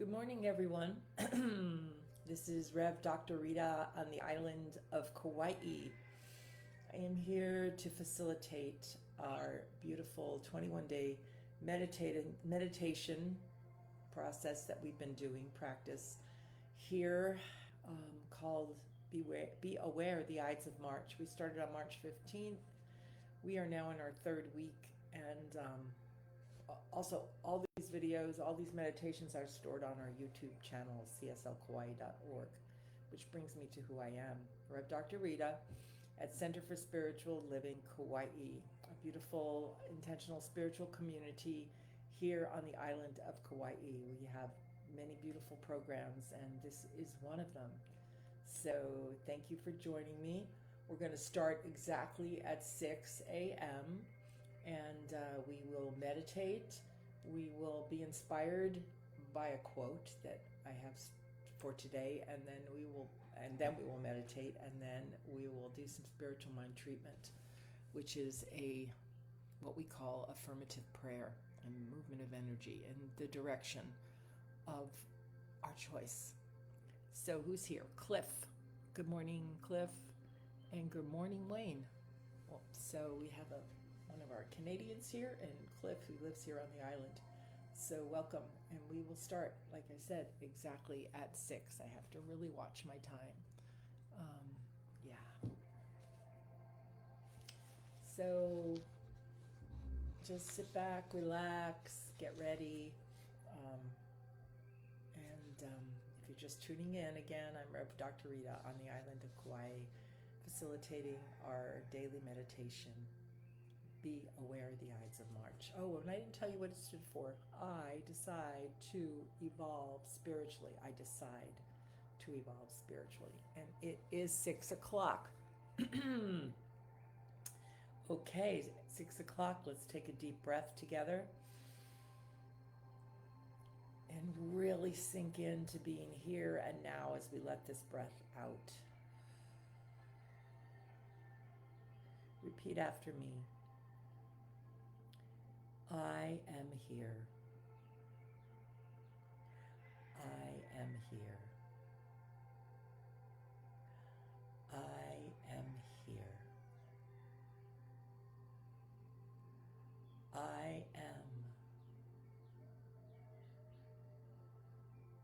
Good morning, everyone. This is Rev Dr. Rita on the island of Kaua'i. I am here to facilitate our beautiful 21-day meditation process that we've been doing, practice here, called Be Aware, the IDES of March. We started on March 15th. We are now in our third week, and also all these videos, all these meditations are stored on our YouTube channel, cslkauai.org, which brings me to who I am. Rev Dr. Rita at Center for Spiritual Living, Kaua'i, a beautiful, intentional spiritual community here on the island of Kaua'i. We have many beautiful programs, and this is one of them. So thank you for joining me. We're going to start exactly at 6 a.m. and we will meditate. We will be inspired by a quote that I have for today, and then we will meditate, and then we will do some spiritual mind treatment, which is what we call affirmative prayer and movement of energy in the direction of our choice. So who's here? Cliff. Good morning, Cliff. And good morning, Wayne. Well, so we have one of our Canadians here, and Cliff, who lives here on the island. So welcome, and we will start, like I said, exactly at 6. I have to really watch my time. So just sit back, relax, get ready. If you're just tuning in, again, I'm Rev Dr. Rita on the island of Kauai, facilitating our daily meditation. Be aware of the IDES of March. Oh, and I didn't tell you what it stood for. I decide to evolve spiritually. I decide to evolve spiritually. And it is 6 o'clock. Okay, 6 o'clock. Let's take a deep breath together and really sink into being here and now as we let this breath out. Repeat after me. I am here. I am here. I am here. I am.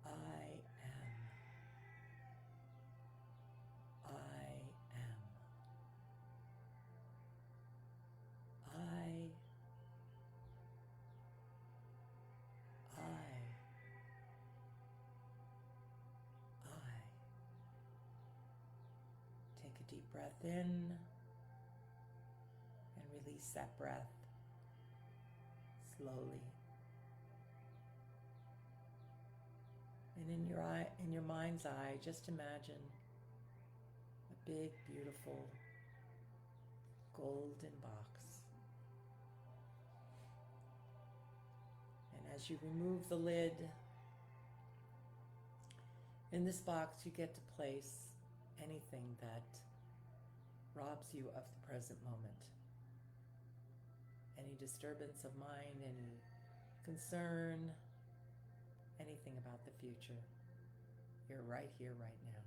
I am. I am. I take a deep breath in and release that breath slowly. And in your mind's eye, just imagine a big, beautiful golden box. And as you remove the lid, in this box you get to place anything that robs you of the present moment. Any disturbance of mind, any concern, anything about the future. You're right here, right now.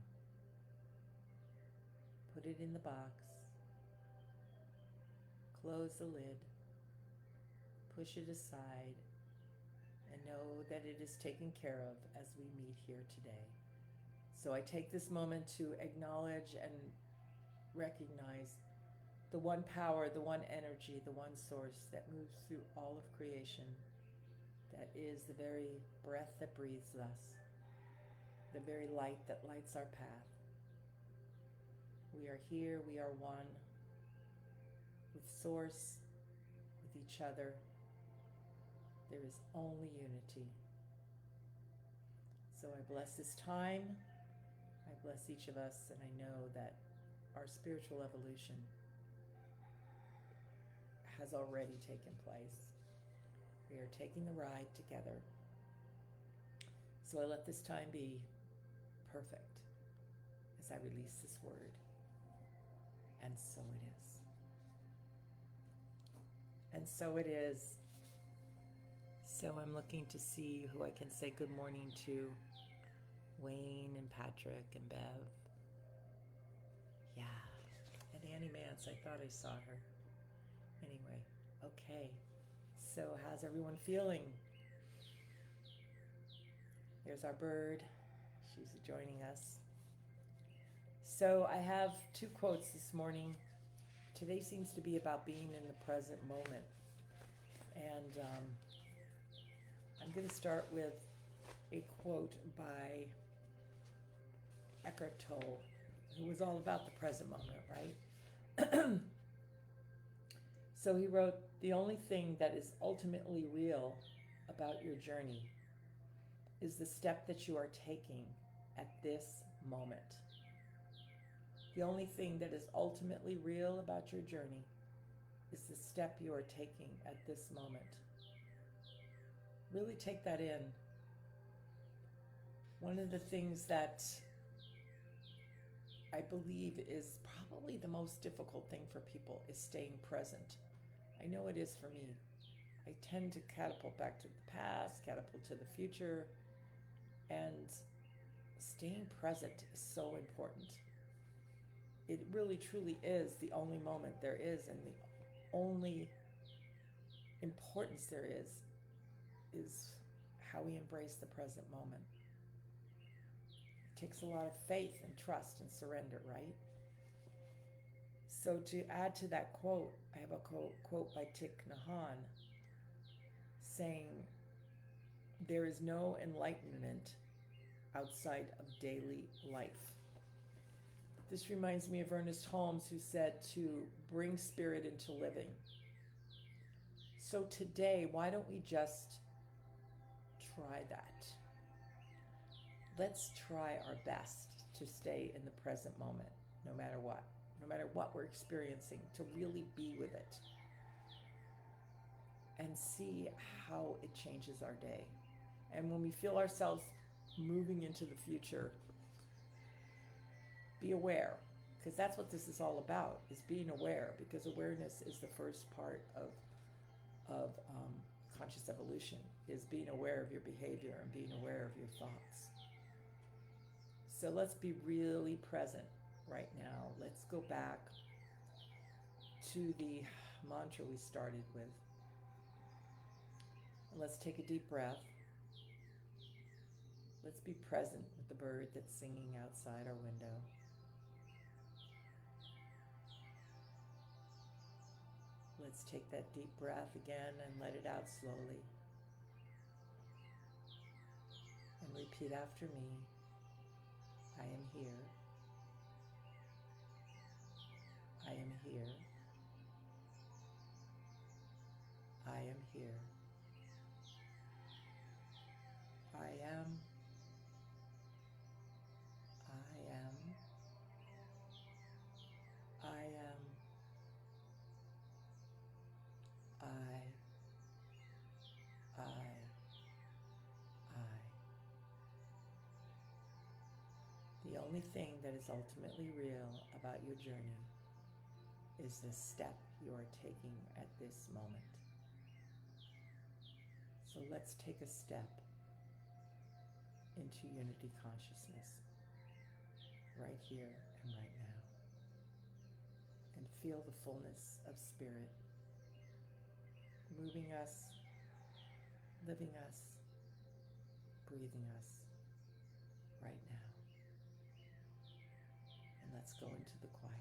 Put it in the box. Close the lid. Push it aside. And know that it is taken care of as we meet here today. So I take this moment to acknowledge and recognize the one power, the one energy, the one source that moves through all of creation, that is the very breath that breathes us, the very light that lights our path. We are here, we are one with Source, with each other. There is only unity. So I bless this time. I bless each of us, and I know that our spiritual evolution has already taken place. We are taking the ride together. So I let this time be perfect as I release this word. And so it is. And so it is. So I'm looking to see who I can say good morning to. Wayne and Patrick and Bev. Yeah. And Annie Mance, I thought I saw her. Anyway, okay. So how's everyone feeling? There's our bird. She's joining us. So I have 2 quotes this morning. Today seems to be about being in the present moment. And I'm going to start with a quote by Eckhart Tolle, who was all about the present moment, right? So he wrote, "The only thing that is ultimately real about your journey is the step that you are taking at this moment." The only thing that is ultimately real about your journey is the step you are taking at this moment. Really take that in. One of the things that I believe is probably the most difficult thing for people is staying present. I know it is for me. I tend to catapult back to the past, catapult to the future, and staying present is so important. It really truly is the only moment there is, and the only importance there is how we embrace the present moment. It takes a lot of faith and trust and surrender, right? So to add to that quote, I have a quote by Thich Nhat Hanh saying, "There is no enlightenment outside of daily life." This reminds me of Ernest Holmes, who said to bring spirit into living. So today, why don't we just try that? Let's try our best to stay in the present moment, no matter what we're experiencing, to really be with it and see how it changes our day. And when we feel ourselves moving into the future, be aware, because that's what this is all about, is being aware, because awareness is the first part of conscious evolution, is being aware of your behavior and being aware of your thoughts. So let's be really present right now. Let's go back to the mantra we started with. Let's take a deep breath. Let's be present with the bird that's singing outside our window. Let's take that deep breath again and let it out slowly. And repeat after me. I am here. I am here. I am here. I am. I am. I am. I. The only thing that is ultimately real about your journey is the step you are taking at this moment. So let's take a step into unity consciousness right here and right now. And feel the fullness of spirit moving us, living us, breathing us right now. And let's go into the quiet.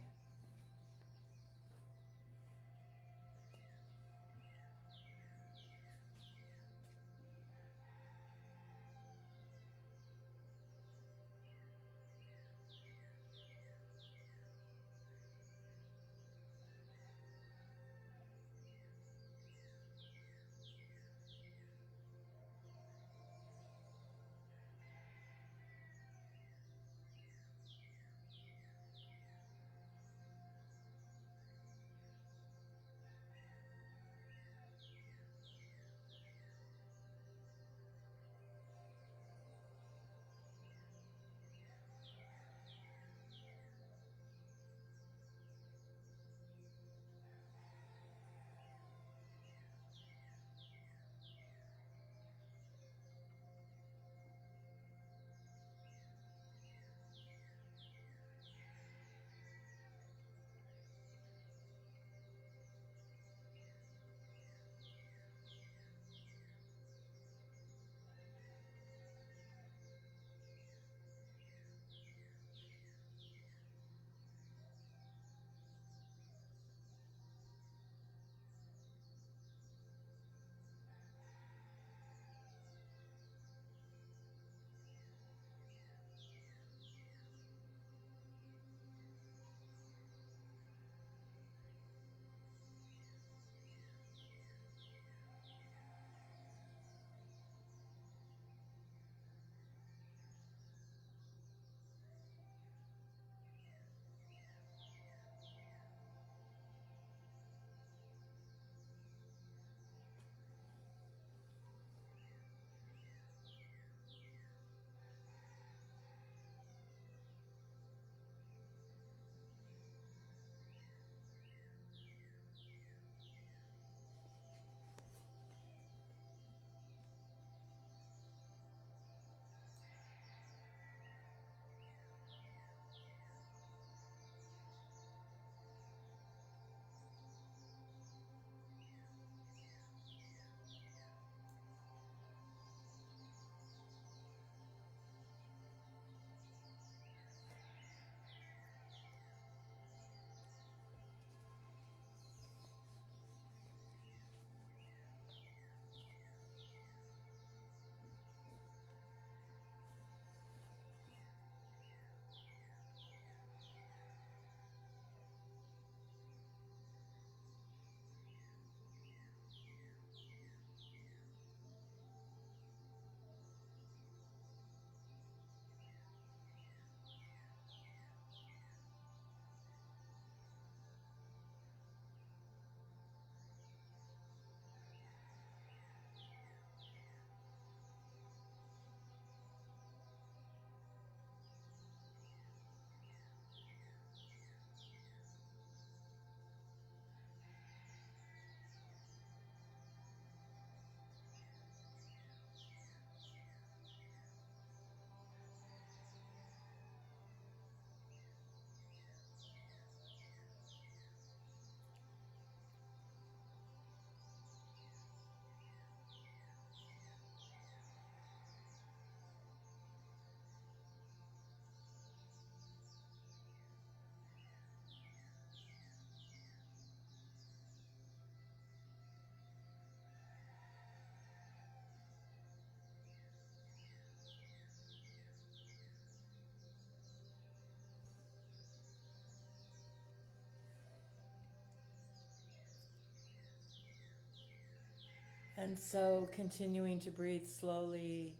And so continuing to breathe slowly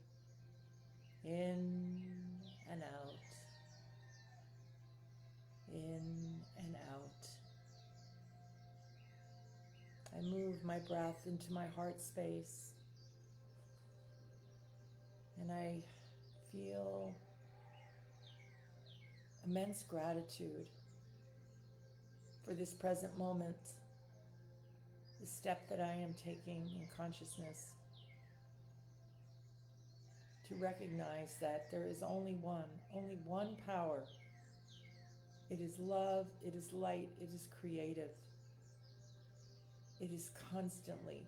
in and out, in and out. I move my breath into my heart space, and I feel immense gratitude for this present moment, the step that I am taking in consciousness to recognize that there is only one power. It is love, it is light, it is creative. It is constantly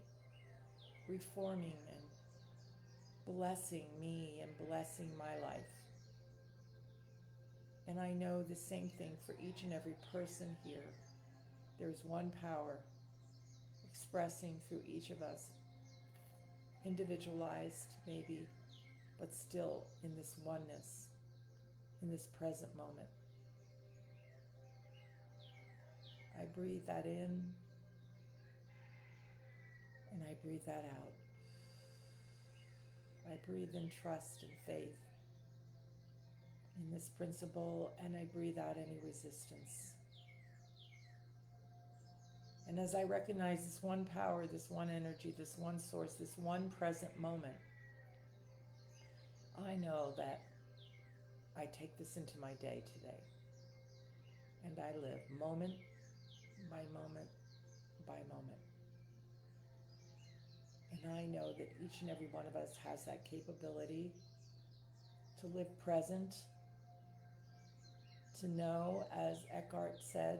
reforming and blessing me and blessing my life. And I know the same thing for each and every person here. There's one power expressing through each of us, individualized maybe, but still in this oneness, in this present moment. I breathe that in, and I breathe that out. I breathe in trust and faith in this principle, and I breathe out any resistance. And as I recognize this one power, this one energy, this one source, this one present moment, I know that I take this into my day today. And I live moment by moment by moment. And I know that each and every one of us has that capability to live present, to know, as Eckhart said,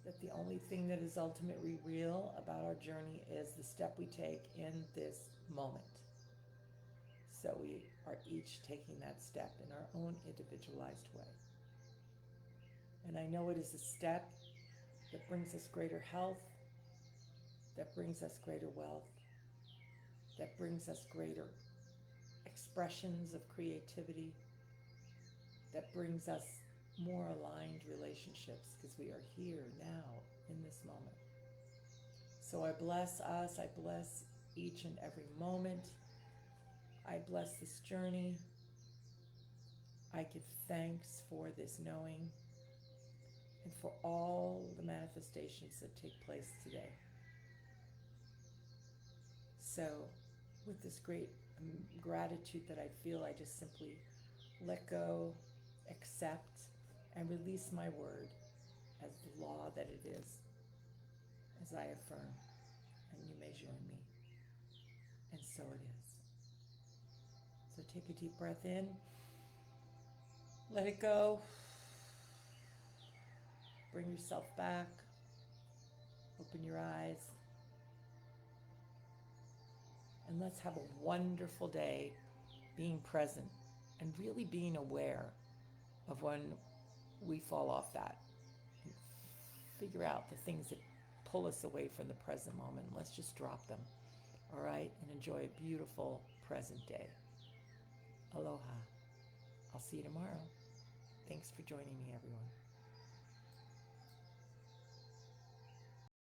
that the only thing that is ultimately real about our journey is the step we take in this moment. So we are each taking that step in our own individualized way. And I know it is a step that brings us greater health, that brings us greater wealth, that brings us greater expressions of creativity, that brings us more aligned relationships, because we are here now in this moment. So I bless us, I bless each and every moment. I bless this journey. I give thanks for this knowing and for all the manifestations that take place today. So with this great gratitude that I feel, I just simply let go, accept, and release my word as the law that it is, as I affirm, and you may join me. And so it is. So take a deep breath in, let it go, bring yourself back, open your eyes, and let's have a wonderful day being present and really being aware of when we fall off that. And figure out the things that pull us away from the present moment. Let's just drop them, all right? And enjoy a beautiful present day. Aloha. I'll see you tomorrow. Thanks for joining me, everyone.